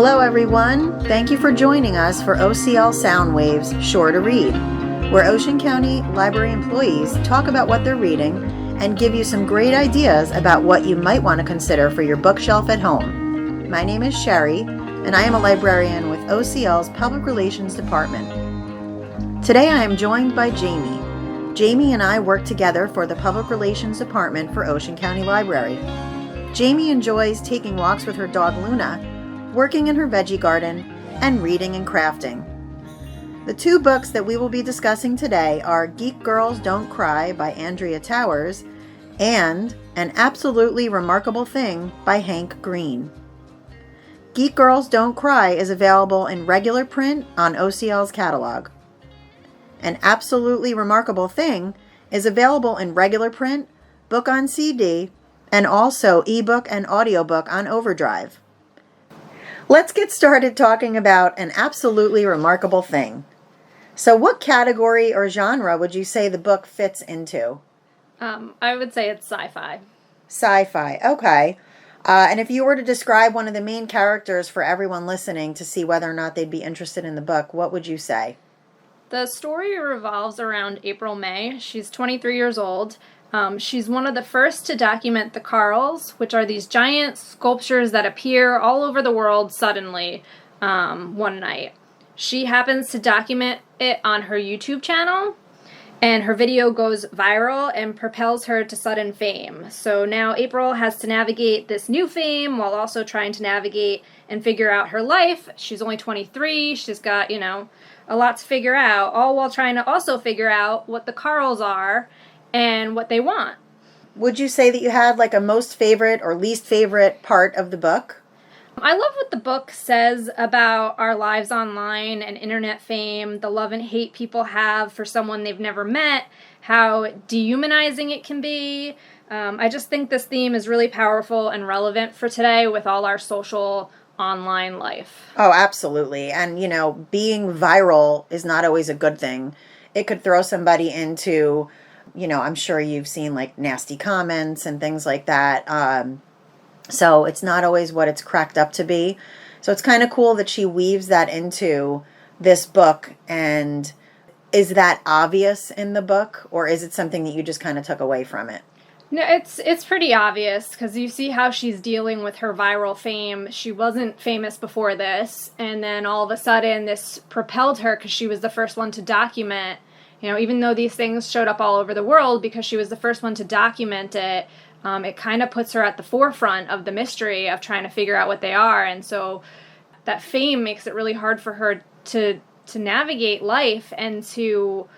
Hello everyone, thank you for joining us for OCL Soundwaves Sure to Read, where Ocean County Library employees talk about what they're reading and give you some great ideas about what you might want to consider for your bookshelf at home. My name is Sherri, and I am a librarian with OCL's Public Relations Department. Today I am joined by Jamie. Jamie and I work together for the Public Relations Department for Ocean County Library. Jamie enjoys taking walks with her dog Luna, working in her veggie garden, and reading and crafting. The two books that we will be discussing today are Geek Girls Don't Cry by Andrea Towers and An Absolutely Remarkable Thing by Hank Green. Geek Girls Don't Cry is available in regular print on OCL's catalog. An Absolutely Remarkable Thing is available in regular print, book on CD, and also ebook and audiobook on Overdrive. Let's get started talking about An Absolutely Remarkable Thing. So what category or genre would you say the book fits into? I would say it's sci-fi. Sci-fi, okay. And if you were to describe one of the main characters for everyone listening to see whether or not they'd be interested in the book, what would you say? The story revolves around April May. She's 23 years old. She's one of the first to document the Carls, which are these giant sculptures that appear all over the world suddenly one night. She happens to document it on her YouTube channel, and her video goes viral and propels her to sudden fame. So now April has to navigate this new fame while also trying to navigate and figure out her life. She's only 23. She's got, a lot to figure out, all while trying to also figure out what the Carls are and what they want. Would you say that you had like a most favorite or least favorite part of the book? I love what the book says about our lives online and internet fame, the love and hate people have for someone they've never met, how dehumanizing it can be. I just think this theme is really powerful and relevant for today with all our social online life. Oh, absolutely. And, being viral is not always a good thing. It could throw somebody into, I'm sure you've seen like nasty comments and things like that. So it's not always what it's cracked up to be. So it's kind of cool that she weaves that into this book. And is that obvious in the book, or is it something that you just kind of took away from it? No, it's pretty obvious because you see how she's dealing with her viral fame. She wasn't famous before this, and then all of a sudden this propelled her because she was the first one to document. Even though these things showed up all over the world, because she was the first one to document it, it kind of puts her at the forefront of the mystery of trying to figure out what they are. And so that fame makes it really hard for her to navigate life and to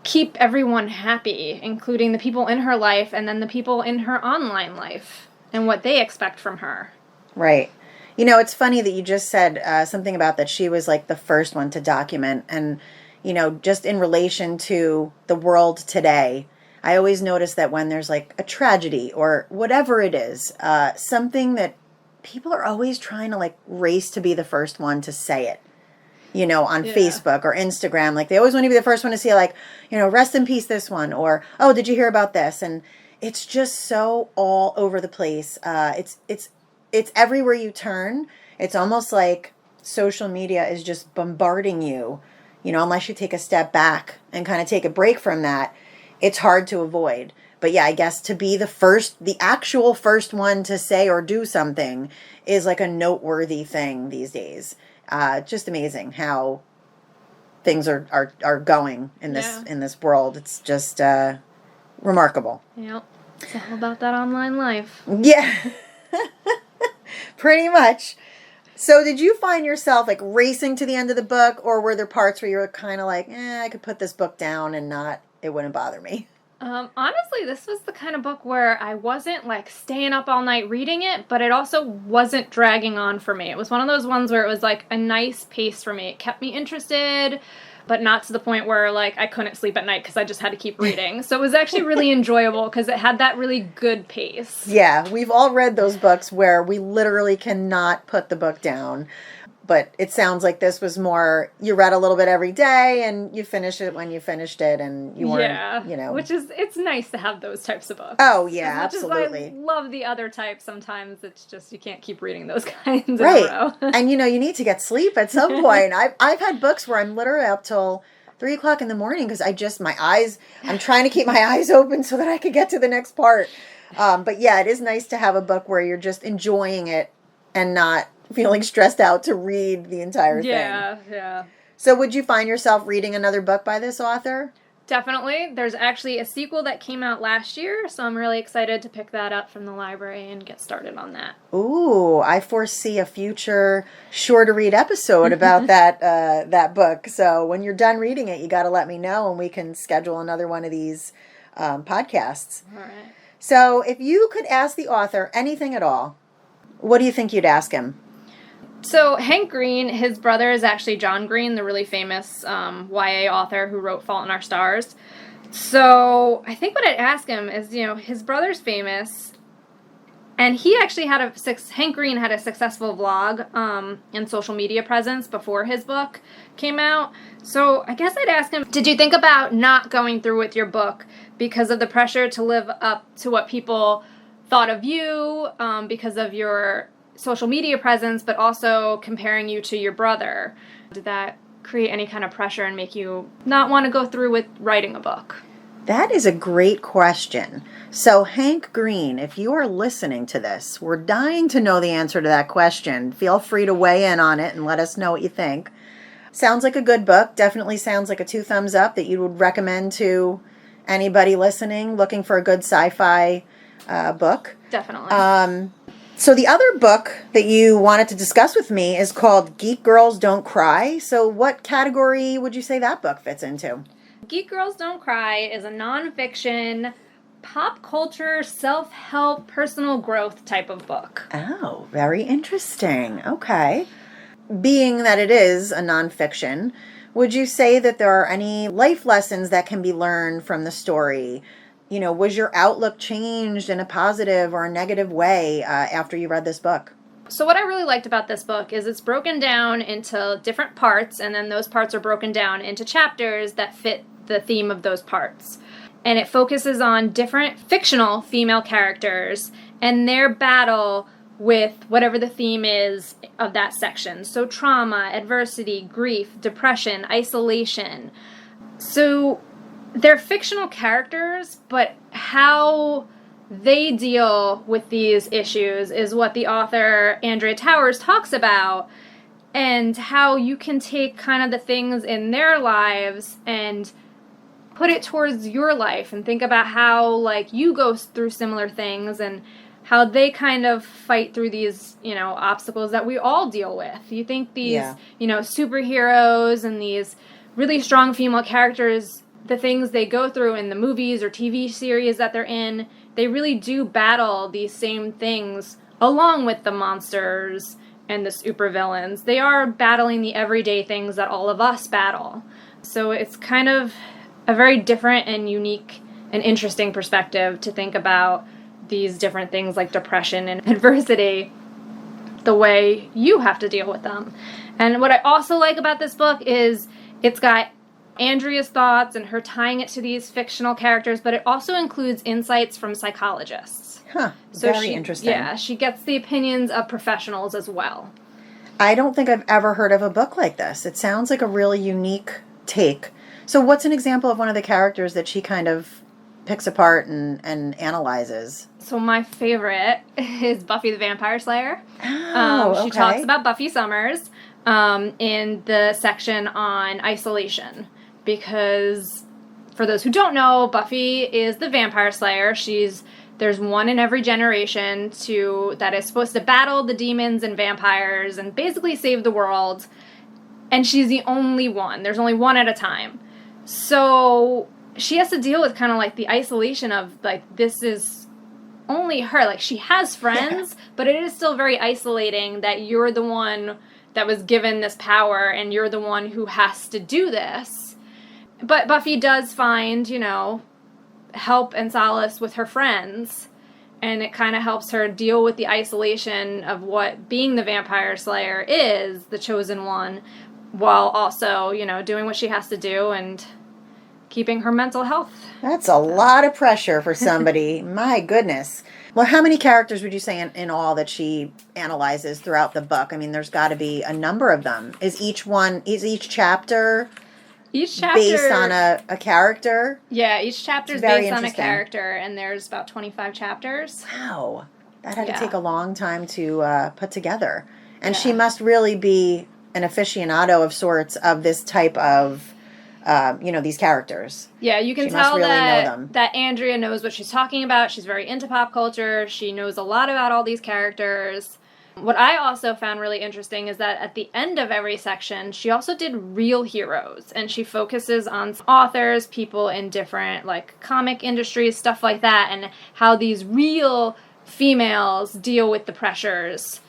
keep everyone happy, including the people in her life and then the people in her online life and what they expect from her. Right. It's funny that you just said something about that she was like the first one to document. And just in relation to the world today, I always notice that when there's like a tragedy or whatever it is, something that people are always trying to like race to be the first one to say it, on Facebook or Instagram. Like they always want to be the first one to say like, rest in peace this one, or, oh, did you hear about this? And it's just so all over the place. It's everywhere you turn. It's almost like social media is just bombarding you. Unless you take a step back and kind of take a break from that, it's hard to avoid. But yeah, I guess to be the actual first one to say or do something is like a noteworthy thing these days. Just amazing how things are going in this world. It's just remarkable. Yep. It's all about that online life. Yeah. Pretty much. So did you find yourself like racing to the end of the book, or were there parts where you were kind of like, I could put this book down and it wouldn't bother me? Honestly, this was the kind of book where I wasn't like staying up all night reading it, but it also wasn't dragging on for me. It was one of those ones where it was like a nice pace for me. It kept me interested, but not to the point where like I couldn't sleep at night because I just had to keep reading. So it was actually really enjoyable because it had that really good pace. Yeah, we've all read those books where we literally cannot put the book down. But it sounds like this was more, you read a little bit every day and you finish it when you finished it, and you weren't, which is, it's nice to have those types of books. Oh, yeah, as much absolutely. As I love the other types, sometimes it's just, you can't keep reading those kinds in a row. And, you need to get sleep at some point. I've had books where I'm literally up till 3 o'clock in the morning because I'm trying to keep my eyes open so that I could get to the next part. But yeah, it is nice to have a book where you're just enjoying it and not feeling stressed out to read the entire thing. Yeah. So would you find yourself reading another book by this author? Definitely. There's actually a sequel that came out last year, so I'm really excited to pick that up from the library and get started on that. Ooh, I foresee a future sure-to-read episode about that book. So when you're done reading it, you got to let me know, and we can schedule another one of these podcasts. All right. So if you could ask the author anything at all, what do you think you'd ask him? So Hank Green, his brother is actually John Green, the really famous YA author who wrote Fault in Our Stars. So I think what I'd ask him is, his brother's famous, and he actually Hank Green had a successful vlog and social media presence before his book came out. So I guess I'd ask him, did you think about not going through with your book because of the pressure to live up to what people thought of you, because of your social media presence, but also comparing you to your brother? Did that create any kind of pressure and make you not want to go through with writing a book? That is a great question. So Hank Green, if you are listening to this, we're dying to know the answer to that question. Feel free to weigh in on it and let us know what you think. Sounds like a good book. Definitely sounds like a 2 thumbs up that you would recommend to anybody listening looking for a good sci-fi book. Definitely. So the other book that you wanted to discuss with me is called Geek Girls Don't Cry. So what category would you say that book fits into? Geek Girls Don't Cry is a nonfiction, pop culture, self-help, personal growth type of book. Oh, very interesting. Okay. Being that it is a nonfiction, would you say that there are any life lessons that can be learned from the story? Was your outlook changed in a positive or a negative way after you read this book? So what I really liked about this book is it's broken down into different parts, and then those parts are broken down into chapters that fit the theme of those parts. And it focuses on different fictional female characters and their battle with whatever the theme is of that section. So trauma, adversity, grief, depression, isolation. So they're fictional characters, but how they deal with these issues is what the author Andrea talks about, and how you can take kind of the things in their lives and put it towards your life and think about how, like, you go through similar things and how they kind of fight through these, obstacles that we all deal with. You think these, superheroes and these really strong female characters, the things they go through in the movies or TV series that they're in, they really do battle these same things along with the monsters and the supervillains. They are battling the everyday things that all of us battle. So it's kind of a very different and unique and interesting perspective to think about these different things like depression and adversity, the way you have to deal with them. And what I also like about this book is it's got Andrea's thoughts and her tying it to these fictional characters, but it also includes insights from psychologists. Very interesting. Yeah, she gets the opinions of professionals as well. I don't think I've ever heard of a book like this. It sounds like a really unique take. So what's an example of one of the characters that she kind of picks apart and analyzes? So my favorite is Buffy the Vampire Slayer. She Okay. talks about Buffy Summers in the section on isolation. Because, for those who don't know, Buffy is the Vampire Slayer. There's one in every generation that is supposed to battle the demons and vampires and basically save the world. And she's the only one. There's only one at a time. So she has to deal with kind of like the isolation of, like, this is only her. Like, she has friends, but it is still very isolating that you're the one that was given this power and you're the one who has to do this. But Buffy does find, help and solace with her friends. and it kind of helps her deal with the isolation of what being the vampire slayer is, the chosen one, while also, doing what she has to do and keeping her mental health. That's a lot of pressure for somebody. My goodness. Well, how many characters would you say in all that she analyzes throughout the book? I mean, there's got to be a number of them. Is each chapter based on a character? Yeah, each chapter is based on a character, and there's about 25 chapters. Wow. That had to take a long time to put together. And she must really be an aficionado of sorts of this type of, these characters. Yeah, you can tell that Andrea knows what she's talking about. She's very into pop culture. She knows a lot about all these characters. What I also found really interesting is that at the end of every section, she also did real heroes, and she focuses on authors, people in different, comic industries, stuff like that, and how these real females deal with the pressures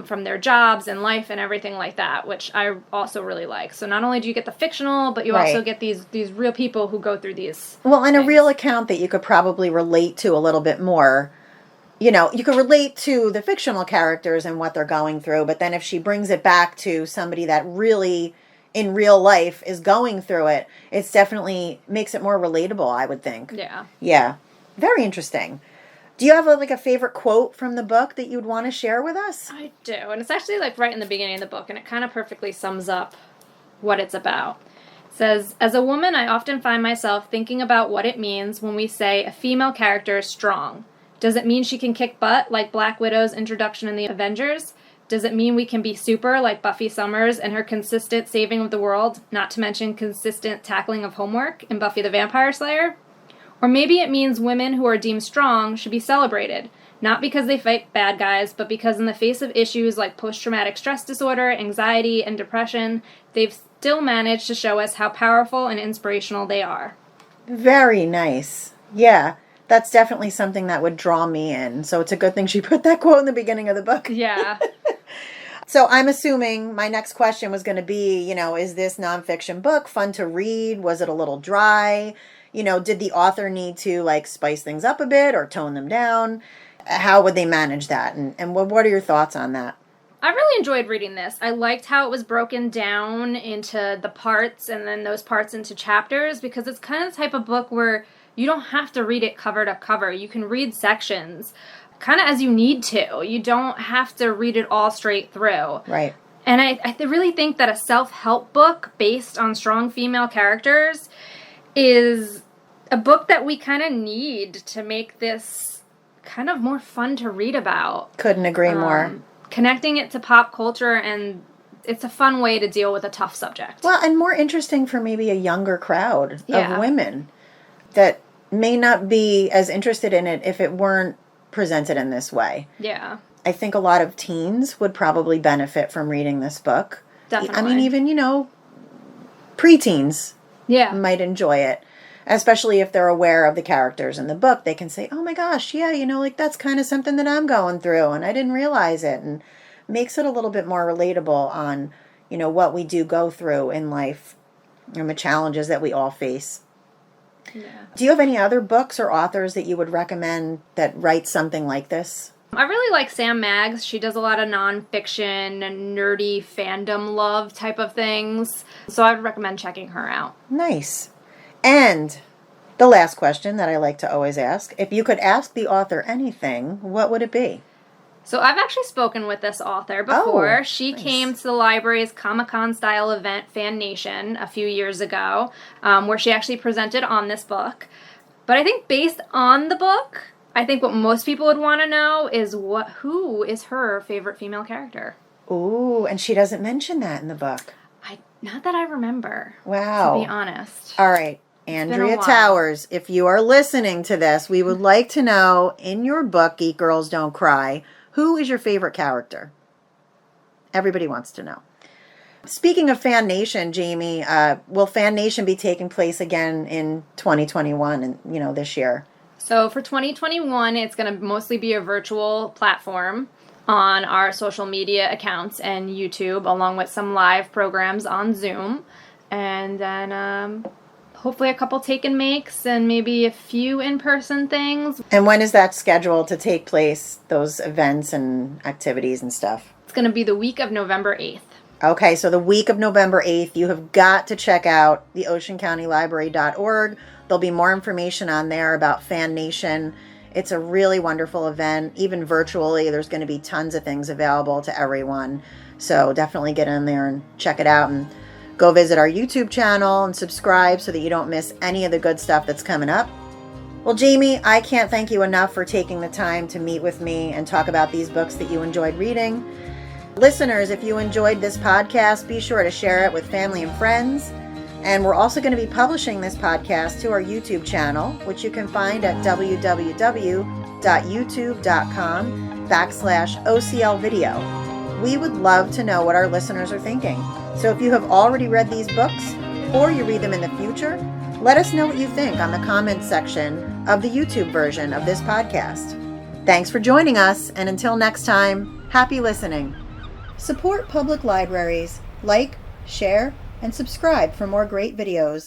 from their jobs and life and everything like that, which I also really like. So not only do you get the fictional, but you also get these real people who go through these and a real account that you could probably relate to a little bit more. You could relate to the fictional characters and what they're going through, but then if she brings it back to somebody that really, in real life, is going through it, it's definitely makes it more relatable, I would think. Yeah. Yeah. Very interesting. Do you have a favorite quote from the book that you'd want to share with us? I do, and it's actually right in the beginning of the book, and it kind of perfectly sums up what it's about. It says, "As a woman, I often find myself thinking about what it means when we say a female character is strong. Does it mean she can kick butt like Black Widow's introduction in the Avengers? Does it mean we can be super like Buffy Summers and her consistent saving of the world, not to mention consistent tackling of homework in Buffy the Vampire Slayer? Or maybe it means women who are deemed strong should be celebrated, not because they fight bad guys, but because in the face of issues like post-traumatic stress disorder, anxiety, and depression, they've still managed to show us how powerful and inspirational they are." Very nice. Yeah. That's definitely something that would draw me in. So it's a good thing she put that quote in the beginning of the book. Yeah. So I'm assuming my next question was going to be, is this nonfiction book fun to read? Was it a little dry? Did the author need to spice things up a bit or tone them down? How would they manage that? And what are your thoughts on that? I really enjoyed reading this. I liked how it was broken down into the parts and then those parts into chapters, because it's kind of the type of book where you don't have to read it cover to cover. You can read sections kind of as you need to. You don't have to read it all straight through. Right. And I really think that a self-help book based on strong female characters is a book that we kind of need to make this kind of more fun to read about. Couldn't agree more. Connecting it to pop culture, and it's a fun way to deal with a tough subject. Well, and more interesting for maybe a younger crowd of women that may not be as interested in it if it weren't presented in this way. Yeah. I think a lot of teens would probably benefit from reading this book. Definitely. I mean, even, preteens might enjoy it. Especially if they're aware of the characters in the book. They can say, oh my gosh, yeah, that's kind of something that I'm going through and I didn't realize it. And makes it a little bit more relatable on, what we do go through in life and the challenges that we all face. Yeah. Do you have any other books or authors that you would recommend that write something like this? I really like Sam Maggs. She does a lot of nonfiction and nerdy fandom love type of things. So I would recommend checking her out. Nice. And the last question that I like to always ask, if you could ask the author anything, what would it be? So I've actually spoken with this author before. She nice. came to the library's Comic-Con style event, FanNation, a few years ago, where she actually presented on this book. But I think based on the book, I think what most people would want to know is who is her favorite female character. Ooh, and she doesn't mention that in the book. Not that I remember. Wow. To be honest. All right. Andrea Towers, if you are listening to this, we would like to know, in your book, Geek Girls Don't Cry, who is your favorite character? Everybody wants to know. Speaking of FanNation, Jamie, will FanNation be taking place again in 2021 and, this year? So for 2021, it's going to mostly be a virtual platform on our social media accounts and YouTube, along with some live programs on Zoom. And then hopefully a couple take and makes and maybe a few in-person things. And when is that scheduled to take place, those events and activities and stuff? It's going to be the week of November 8th. Okay, so the week of November 8th, you have got to check out the oceancountylibrary.org. There'll be more information on there about FanNation. It's a really wonderful event. Even virtually, there's going to be tons of things available to everyone. So definitely get in there and check it out, and go visit our YouTube channel and subscribe so that you don't miss any of the good stuff that's coming up. Well, Jamie, I can't thank you enough for taking the time to meet with me and talk about these books that you enjoyed reading. Listeners, if you enjoyed this podcast, be sure to share it with family and friends. And we're also going to be publishing this podcast to our YouTube channel, which you can find at www.youtube.com/OCL video. We would love to know what our listeners are thinking. So if you have already read these books or you read them in the future, let us know what you think on the comments section of the YouTube version of this podcast. Thanks for joining us, and until next time, happy listening. Support public libraries. Like, share, and subscribe for more great videos.